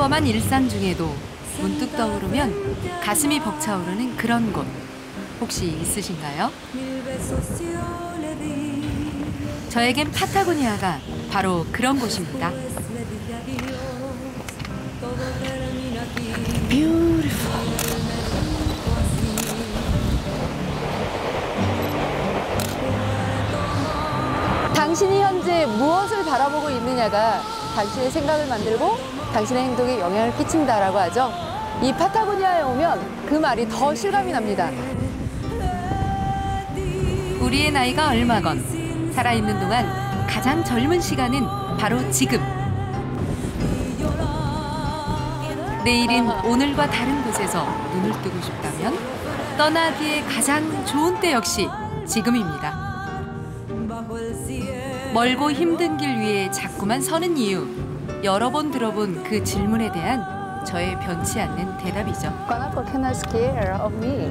평범한 일상 중에도 문득 떠오르면 가슴이 벅차오르는 그런 곳 혹시 있으신가요? 저에겐 파타고니아가 바로 그런 곳입니다. 당신이 현재 무엇을 바라보고 있느냐가 당신의 생각을 만들고 당신의 행동에 영향을 끼친다라고 하죠. 이 파타고니아에 오면 그 말이 더 실감이 납니다. 우리의 나이가 얼마건 살아있는 동안 가장 젊은 시간은 바로 지금. 내일은 오늘과 다른 곳에서 눈을 뜨고 싶다면 떠나기에 가장 좋은 때 역시 지금입니다. 멀고 힘든 길 위에 자꾸만 서는 이유, 여러 번 들어본 그 질문에 대한 저의 변치 않는 대답이죠. What can I scare of me?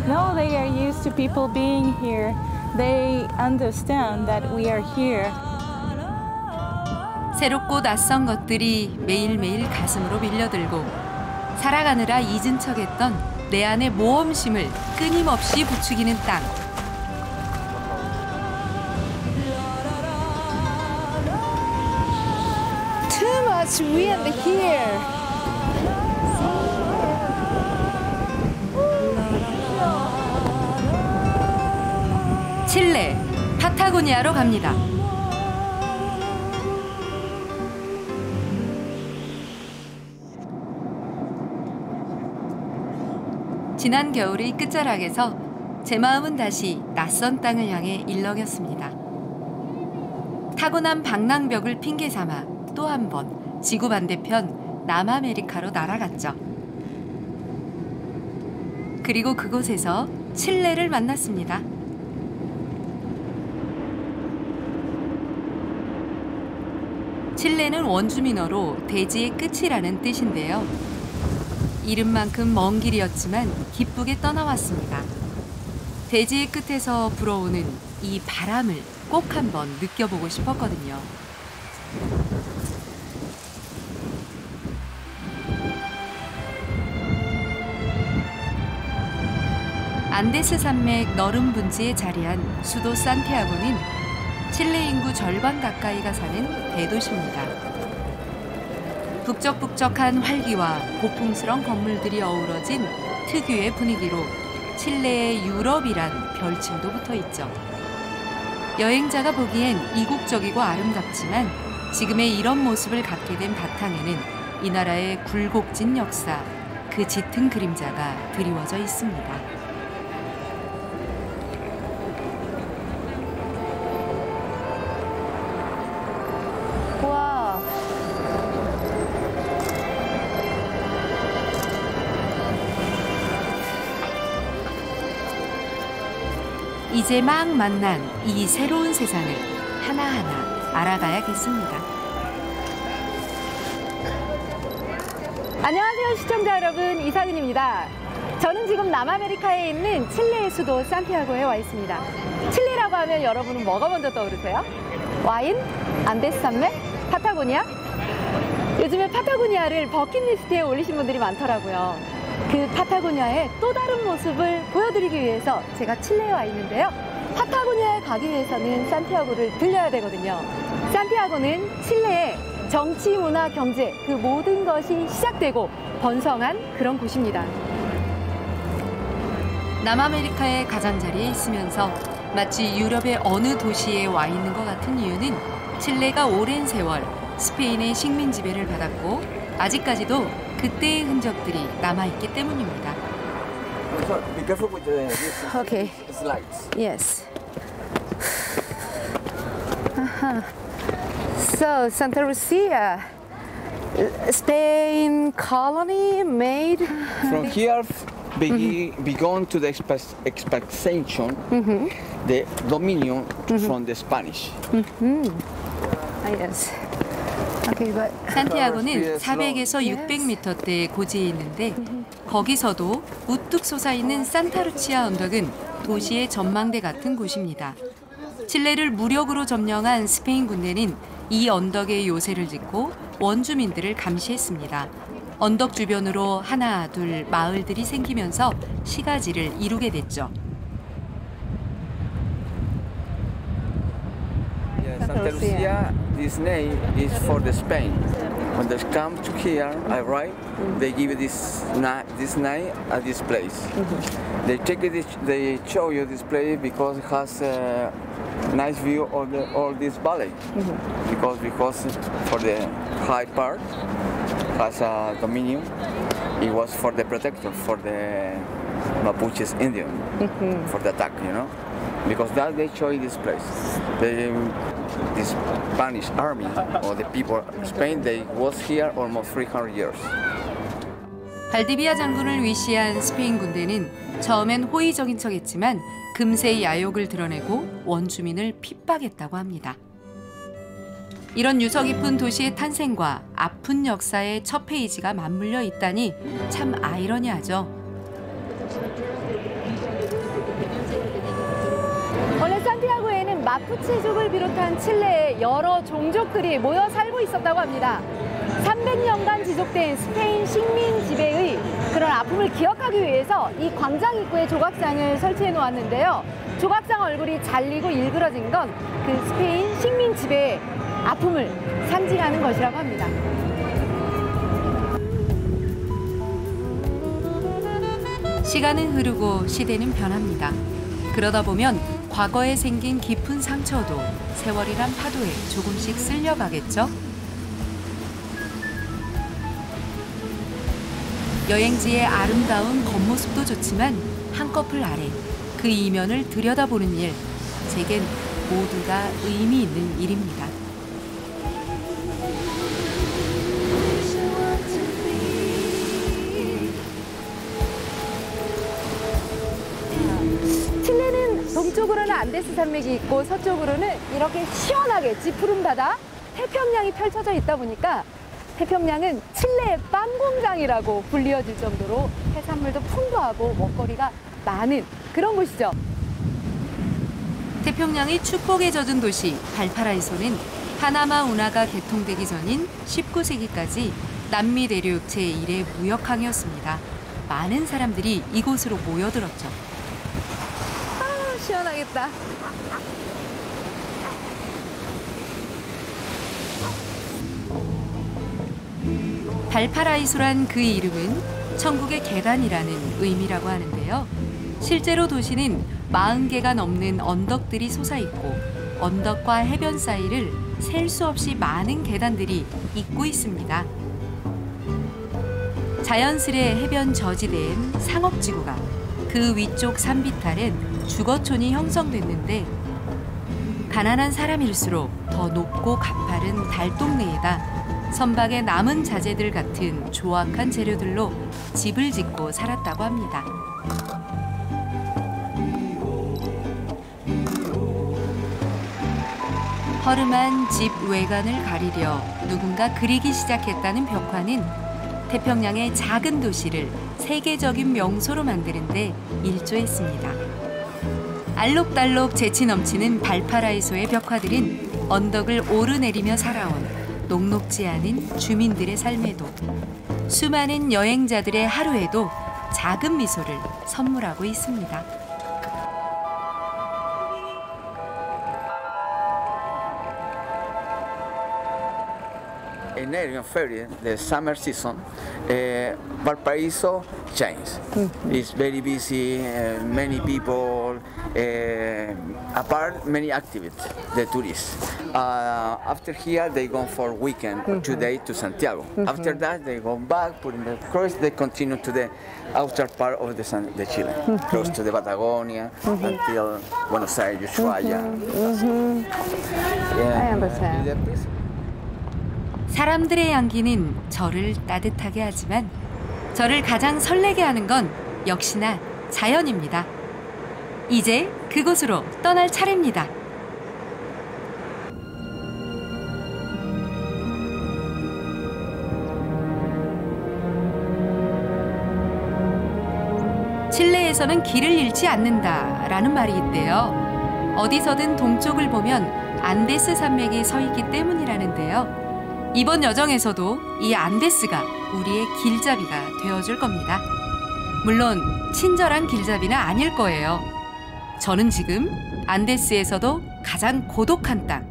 No, they are used to people being here. They understand that we are here. 새롭고 낯선 것들이 매일매일 가슴으로 밀려들고 살아가느라 잊은 척했던 내 안의 모험심을 끊임없이 부추기는 땅. Too much wind here. 칠레, 파타고니아로 갑니다. 지난 겨울의 끝자락에서 제 마음은 다시 낯선 땅을 향해 일렁였습니다. 타고난 방랑벽을 핑계 삼아 또 한 번 지구 반대편 남아메리카로 날아갔죠. 그리고 그곳에서 칠레를 만났습니다. 칠레는 원주민어로 대지의 끝이라는 뜻인데요. 이름만큼 먼 길이었지만 기쁘게 떠나왔습니다. 대지의 끝에서 불어오는 이 바람을 꼭 한번 느껴보고 싶었거든요. 안데스 산맥 너른 분지에 자리한 수도 산티아고는 칠레 인구 절반 가까이가 사는 대도시입니다. 북적북적한 활기와 고풍스런 건물들이 어우러진 특유의 분위기로 칠레의 유럽이란 별칭도 붙어 있죠. 여행자가 보기엔 이국적이고 아름답지만 지금의 이런 모습을 갖게 된 바탕에는 이 나라의 굴곡진 역사, 그 짙은 그림자가 드리워져 있습니다. 와. 이제 막 만난 이 새로운 세상을 하나하나 알아가야겠습니다. 안녕하세요 시청자 여러분, 이상은입니다. 저는 지금 남아메리카에 있는 칠레의 수도 산티아고에 와 있습니다. 칠레라고 하면 여러분은 뭐가 먼저 떠오르세요? 와인? 안데스 산맥? 파타고니아? 요즘에 파타고니아를 버킷리스트에 올리신 분들이 많더라고요. 그 파타고니아의 또 다른 모습을 보여드리기 위해서 제가 칠레에 와 있는데요. 파타고니아에 가기 위해서는 산티아고를 들려야 되거든요. 산티아고는 칠레의 정치, 문화, 경제 그 모든 것이 시작되고 번성한 그런 곳입니다. 남아메리카의 가장자리에 있으면서 마치 유럽의 어느 도시에 와 있는 것 같은 이유는 칠레가 오랜 세월 스페인의 식민 지배를 받았고 아직까지도 그때의 흔적들이 남아있기 때문입니다. Okay. Yes. So, Santa Lucia, Spain colony made... From here began to the expansion, the dominion from the Spanish. Yes. Okay, but... 산티아고는 400에서 600m대의 고지에 있는데 거기서도 우뚝 솟아있는 산타루치아 언덕은 도시의 전망대 같은 곳입니다. 칠레를 무력으로 점령한 스페인 군대는 이 언덕에 요새를 짓고 원주민들을 감시했습니다. 언덕 주변으로 하나, 둘 마을들이 생기면서 시가지를 이루게 됐죠. Santa Lucia, this name is for the Spain. When they come to here, arrive, they give this name at this place. They take it, they show you this place because it has a nice view of all this valley. Because for the high part has a dominion. It was for the protector, for the Mapuches Indian, for the attack, you know. Because that they show you this place. The Spanish army or the people of Spain, they was here almost 300 years. 발디비아 장군을 위시한 스페인 군대는 처음엔 호의적인 척했지만 금세 야욕을 드러내고 원주민을 핍박했다고 합니다. 이런 유서 깊은 도시의 탄생과 아픈 역사의 첫 페이지가 맞물려 있다니 참 아이러니하죠. 원래 산티아고에는 마푸체족을 비롯한 칠레의 여러 종족들이 모여 살고 있었다고 합니다. 300년간 지속된 스페인 식민 지배의 그런 아픔을 기억하기 위해서 이 광장 입구에 조각상을 설치해 놓았는데요. 조각상 얼굴이 잘리고 일그러진 건 그 스페인 식민 지배의 아픔을 상징하는 것이라고 합니다. 시간은 흐르고 시대는 변합니다. 그러다 보면 과거에 생긴 깊은 상처도 세월이란 파도에 조금씩 쓸려가겠죠? 여행지의 아름다운 겉모습도 좋지만 한꺼풀 아래 그 이면을 들여다보는 일, 제겐 모두가 의미 있는 일입니다. 칠레는 동쪽으로는 안데스 산맥이 있고 서쪽으로는 이렇게 시원하게 지푸른 바다, 태평양이 펼쳐져 있다 보니까 태평양은 칠레의 빵 공장이라고 불리어질 정도로 해산물도 풍부하고 먹거리가 많은 그런 곳이죠. 태평양의 축복에 젖은 도시 발파라이소는 파나마 운하가 개통되기 전인 19세기까지 남미 대륙 제1의 무역항이었습니다. 많은 사람들이 이곳으로 모여들었죠. 아, 시원하겠다. 발파라이소란 그 이름은 천국의 계단이라는 의미라고 하는데요. 실제로 도시는 40개가 넘는 언덕들이 솟아있고 언덕과 해변 사이를 셀 수 없이 많은 계단들이 잇고 있습니다. 자연스레 해변 저지대엔 상업지구가, 그 위쪽 산비탈엔 주거촌이 형성됐는데 가난한 사람일수록 더 높고 가파른 달동네에다 선박의 남은 자재들 같은 조악한 재료들로 집을 짓고 살았다고 합니다. 허름한 집 외관을 가리려 누군가 그리기 시작했다는 벽화는 태평양의 작은 도시를 세계적인 명소로 만드는 데 일조했습니다. 알록달록 재치 넘치는 발파라이소의 벽화들은 언덕을 오르내리며 살아온 녹록지 않은 주민들의 삶에도, 수많은 여행자들의 하루에도 작은 미소를 선물하고 있습니다. In Area Feria, the summer season, Valparaiso changes. It's very busy, many people, apart many activities, the tourists. After here, they go for weekend, 2 days to Santiago. After that, they go back, put in the cruise, they continue to the outer part of the Chile, close to the Patagonia, until Buenos Aires, Ushuaia. I understand. 사람들의 향기는 저를 따뜻하게 하지만 저를 가장 설레게 하는 건 역시나 자연입니다. 이제 그곳으로 떠날 차례입니다. 칠레에서는 길을 잃지 않는다라는 말이 있대요. 어디서든 동쪽을 보면 안데스 산맥이 서 있기 때문이라는데요. 이번 여정에서도 이 안데스가 우리의 길잡이가 되어줄 겁니다. 물론 친절한 길잡이는 아닐 거예요. 저는 지금 안데스에서도 가장 고독한 땅,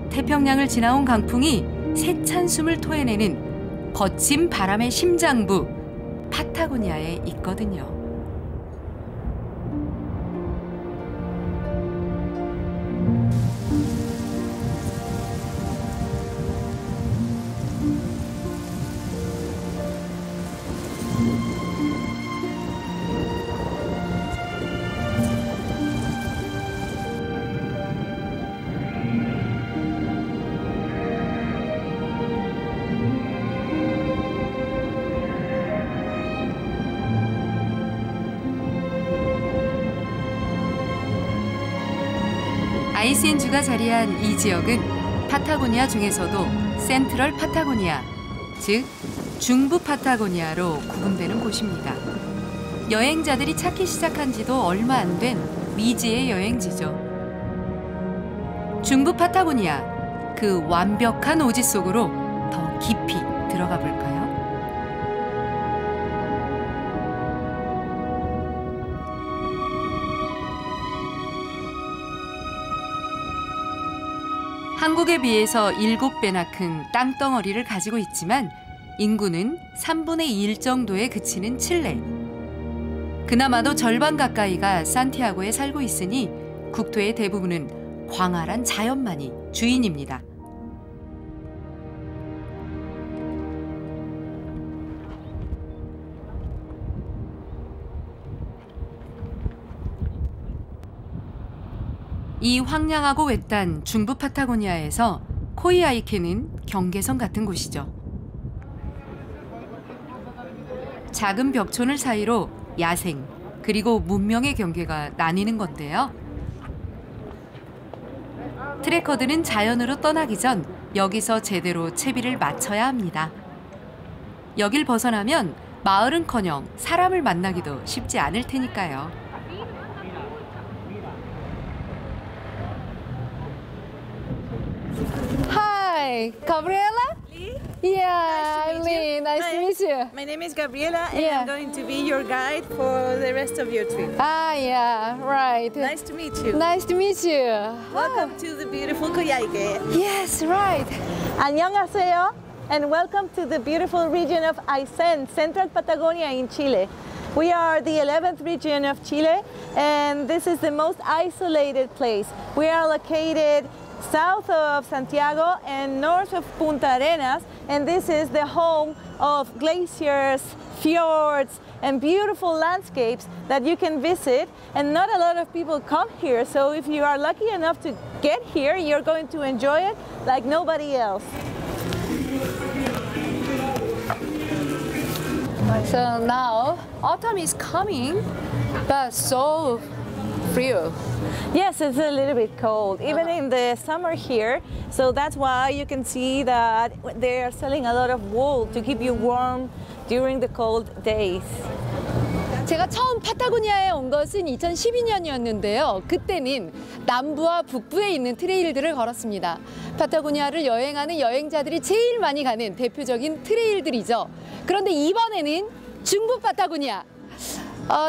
태평양을 지나온 강풍이 세찬 숨을 토해내는 거친 바람의 심장부 파타고니아에 있거든요. 아이스엔주가 자리한 이 지역은 파타고니아 중에서도 센트럴 파타고니아, 즉 중부 파타고니아로 구분되는 곳입니다. 여행자들이 찾기 시작한 지도 얼마 안 된 미지의 여행지죠. 중부 파타고니아, 그 완벽한 오지 속으로 더 깊이 들어가 볼까요? 한국에 비해서 7배나 큰 땅덩어리를 가지고 있지만 인구는 3분의 1 정도에 그치는 칠레. 그나마도 절반 가까이가 산티아고에 살고 있으니 국토의 대부분은 광활한 자연만이 주인입니다. 이 황량하고 외딴 중부 파타고니아에서 코이아이케는 경계선 같은 곳이죠. 작은 벽촌을 사이로 야생, 그리고 문명의 경계가 나뉘는 건데요. 트레커들은 자연으로 떠나기 전 여기서 제대로 채비를 마쳐야 합니다. 여길 벗어나면 마을은커녕 사람을 만나기도 쉽지 않을 테니까요. Hi, Gabriela? Yeah, I'm Lee. Nice to meet you. My name is Gabriela and Yeah. I'm going to be your guide for the rest of your trip. Ah, yeah, right. Nice to meet you. Nice to meet you. Welcome to the beautiful Coyhaique. Yes, right. Annyeonghaseyo and welcome to the beautiful region of Aysén, Central Patagonia in Chile. We are the 11th region of Chile and this is the most isolated place. We are located south of Santiago and north of Punta Arenas, and this is the home of glaciers, fjords, and beautiful landscapes that you can visit, and not a lot of people come here, so if you are lucky enough to get here, you're going to enjoy it like nobody else. So now autumn is coming, but so frio. Yes, it's a little bit cold, even in the summer here. So that's why you can see that they are selling a lot of wool to keep you warm during the cold days. 제가 처음 파타고니아에 온 것은 2012년이었는데요. 그때는 남부와 북부에 있는 트레일들을 걸었습니다. 파타고니아를 여행하는 여행자들이 제일 많이 가는 대표적인 트레일들이죠. 그런데 이번에는 중부 파타고니아.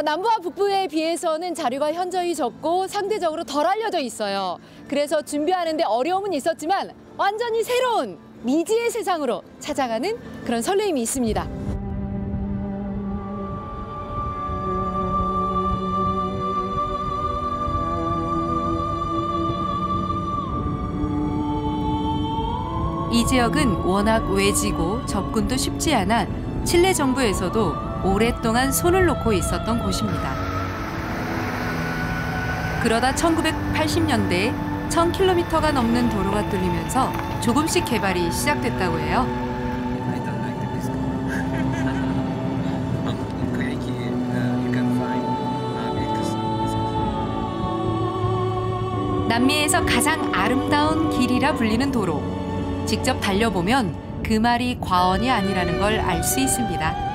남부와 북부에 비해서는 자료가 현저히 적고 상대적으로 덜 알려져 있어요. 그래서 준비하는데 어려움은 있었지만 완전히 새로운 미지의 세상으로 찾아가는 그런 설레임이 있습니다. 이 지역은 워낙 외지고 접근도 쉽지 않아 칠레 정부에서도 오랫동안 손을 놓고 있었던 곳입니다. 그러다 1980년대에 1000km가 넘는 도로가 뚫리면서 조금씩 개발이 시작됐다고 해요. 남미에서 가장 아름다운 길이라 불리는 도로. 직접 달려보면 그 말이 과언이 아니라는 걸 알 수 있습니다.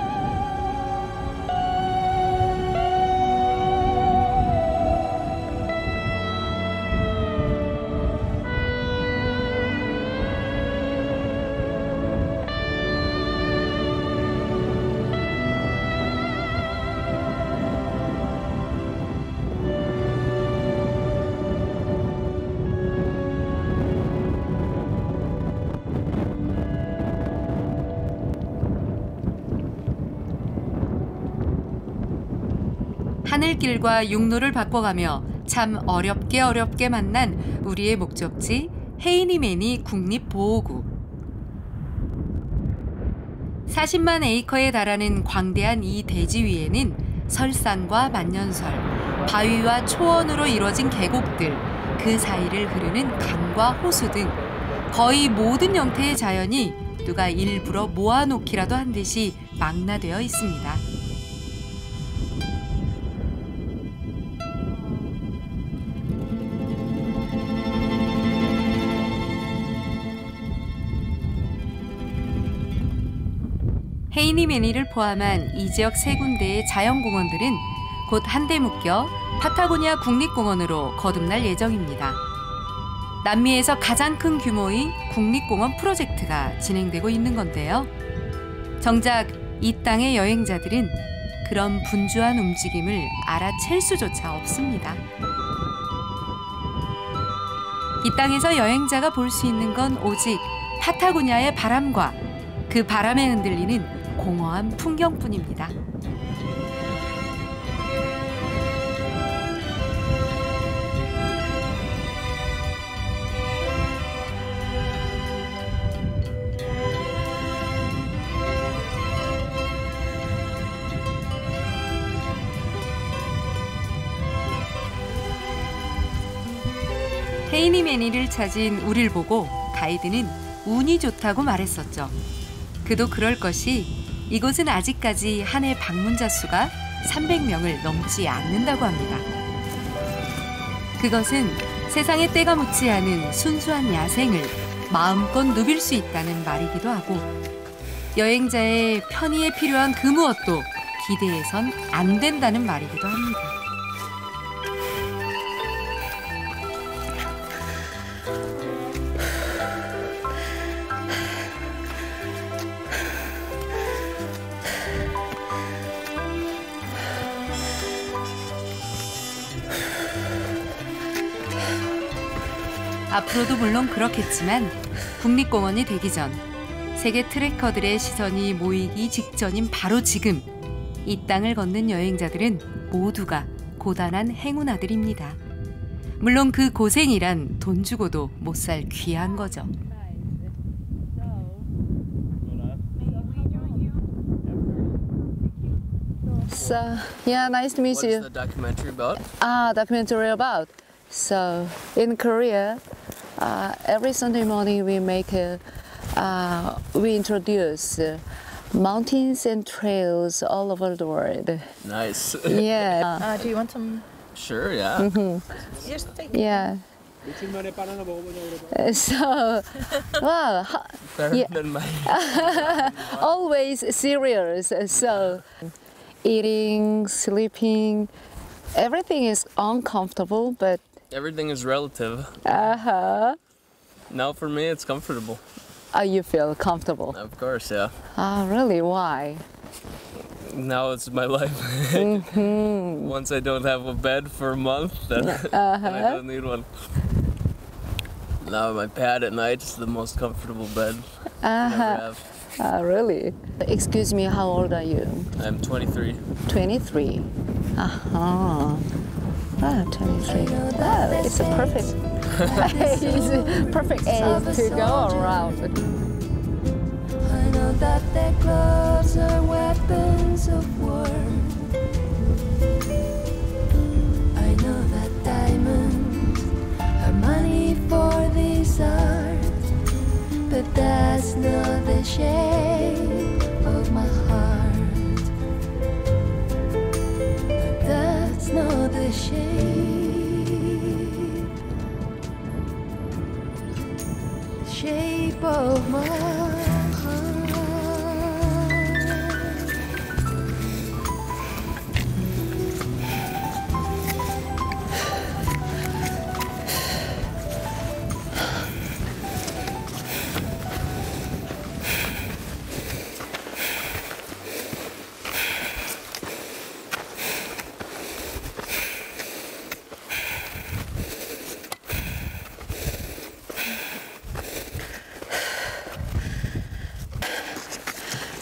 하늘길과 육로를 바꿔가며 참 어렵게 만난 우리의 목적지 헤이니메니 국립보호구. 40만 에이커에 달하는 광대한 이 대지 위에는 설산과 만년설, 바위와 초원으로 이루어진 계곡들, 그 사이를 흐르는 강과 호수 등 거의 모든 형태의 자연이 누가 일부러 모아놓기라도 한 듯이 망라되어 있습니다. 헤이니메니를 포함한 이 지역 3군데의 자연공원들은 곧 한데 묶여 파타고니아 국립공원으로 거듭날 예정입니다. 남미에서 가장 큰 규모의 국립공원 프로젝트가 진행되고 있는 건데요. 정작 이 땅의 여행자들은 그런 분주한 움직임을 알아챌 수조차 없습니다. 이 땅에서 여행자가 볼 수 있는 건 오직 파타고니아의 바람과 그 바람에 흔들리는 공허한 풍경뿐입니다. 헤이니메니를 찾은 우릴 보고 가이드는 운이 좋다고 말했었죠. 그도 그럴 것이 이곳은 아직까지 한 해 방문자 수가 300명을 넘지 않는다고 합니다. 그것은 세상에 때가 묻지 않은 순수한 야생을 마음껏 누빌 수 있다는 말이기도 하고 여행자의 편의에 필요한 그 무엇도 기대해선 안 된다는 말이기도 합니다. 앞으로도 물론 그렇겠지만 국립공원이 되기 전 세계 트레커들의 시선이 모이기 직전인 바로 지금 이 땅을 걷는 여행자들은 모두가 고단한 행운아들입니다. 물론 그 고생이란 돈 주고도 못 살 귀한 거죠. So, yeah, nice to meet you. What's the documentary about? Documentary about. So, in Korea, every Sunday morning we introduce mountains and trails all over the world. Nice. Yeah. Do you want some? Sure, yeah. Just take Yeah. So, wow, Better Yeah. than my... always serious. So, eating, sleeping, everything is uncomfortable, but Everything is relative. Now for me, it's comfortable. You feel comfortable. Of course, yeah. Really? Why? Now it's my life. Once I don't have a bed for a month, then I don't need one. Now my pad at night is the most comfortable bed I ever have. Really? Excuse me, how old are you? I'm 23. 23. 23. Wow, it's a perfect, it's a perfect age to go around. I know that their gloves are weapons of war. I know that diamonds are money for this art, but that's not the shape of my heart. But that's not the shape of my heart.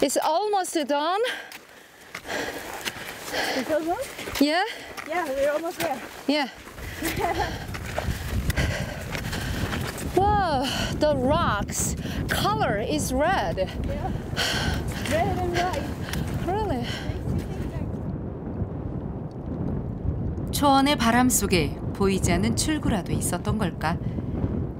It's almost done. Is that one? Yeah. Yeah, we're almost there. Yeah. Wow, the rocks color is red. Yeah. Red and white. Really? 초원의 바람 속에 보이지 않는 출구라도 있었던 걸까?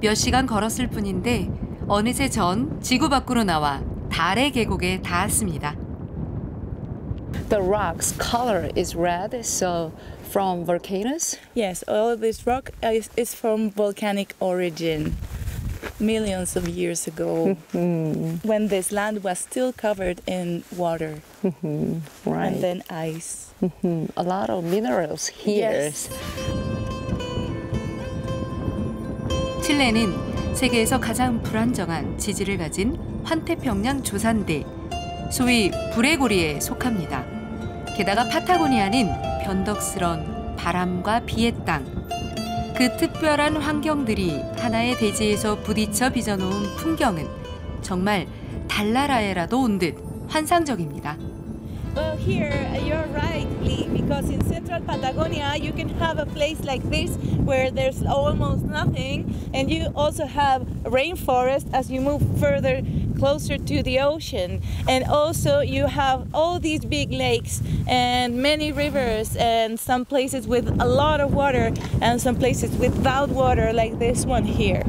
몇 시간 걸었을 뿐인데 어느새 전 지구 밖으로 나와 달의 계곡에 닿았습니다. The rocks color is red, so from volcanoes? Yes, all of this rock is from volcanic origin. Millions of years ago, when this land was still covered in water Right. and then ice. A lot of minerals here. Yes. 칠레는 세계에서 가장 불안정한 지질을 가진 환태평양 조산대, 소위 불의 고리에 속합니다. 게다가 파타고니아는 변덕스런 바람과 비의 땅, 그 특별한 환경들이 하나의 대지에서 부딪혀 빚어놓은 풍경은 정말 달나라에라도 온 듯 환상적입니다. Well, here you're right, Lee, because in central Patagonia you can have a place like this where there's almost nothing, and you also have rainforest as you move further closer to the ocean, and also you have all these big lakes and many rivers, and some places with a lot of water and some places without water, like this one here.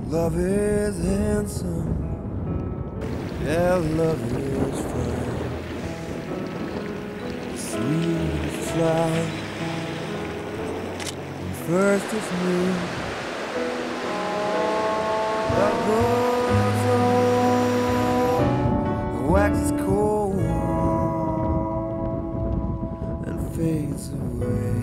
Love is handsome, yeah, love is fine. Sweet as fly, first is new. Love goes on, the wax is cold and fades away.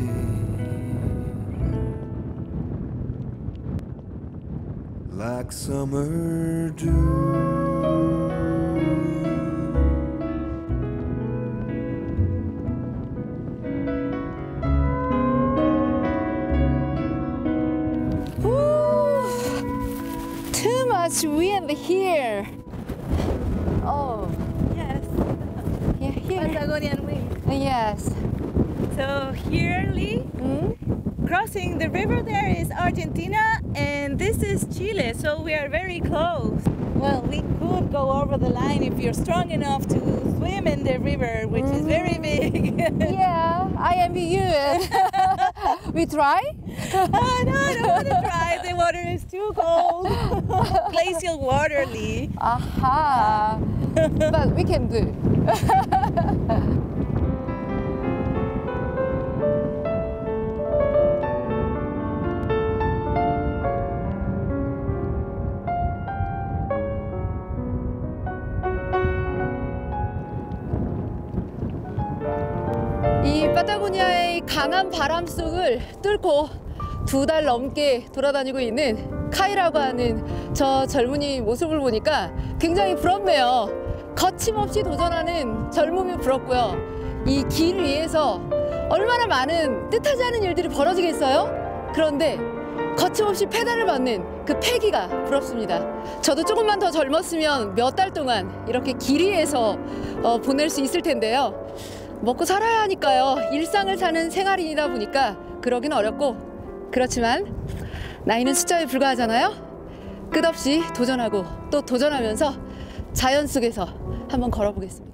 Like summer dew. Too much wind here. Oh, Yes, yeah, here. Patagonian wind. Yes. So here, Lee, crossing the river there is Argentina, and this is Chile, so we are very close. Well, we could go over the line if you're strong enough to swim in the river, which is very big. Yeah, I envy you. We try? Oh, no, I don't want to try. The water is too cold. Glacial water, Lee. Aha. But we can do. 이 파타고니아의 강한 바람 속을 뚫고 2달 넘게 돌아다니고 있는 카이라고 하는 저 젊은이 모습을 보니까 굉장히 부럽네요. 거침없이 도전하는 젊음이 부럽고요. 이 길 위에서 얼마나 많은 뜻하지 않은 일들이 벌어지겠어요? 그런데 거침없이 페달을 밟는 그 패기가 부럽습니다. 저도 조금만 더 젊었으면 몇 달 동안 이렇게 길 위에서 보낼 수 있을 텐데요. 먹고 살아야 하니까요. 일상을 사는 생활인이다 보니까 그러긴 어렵고, 그렇지만 나이는 숫자에 불과하잖아요. 끝없이 도전하고 또 도전하면서 자연 속에서 한번 걸어보겠습니다.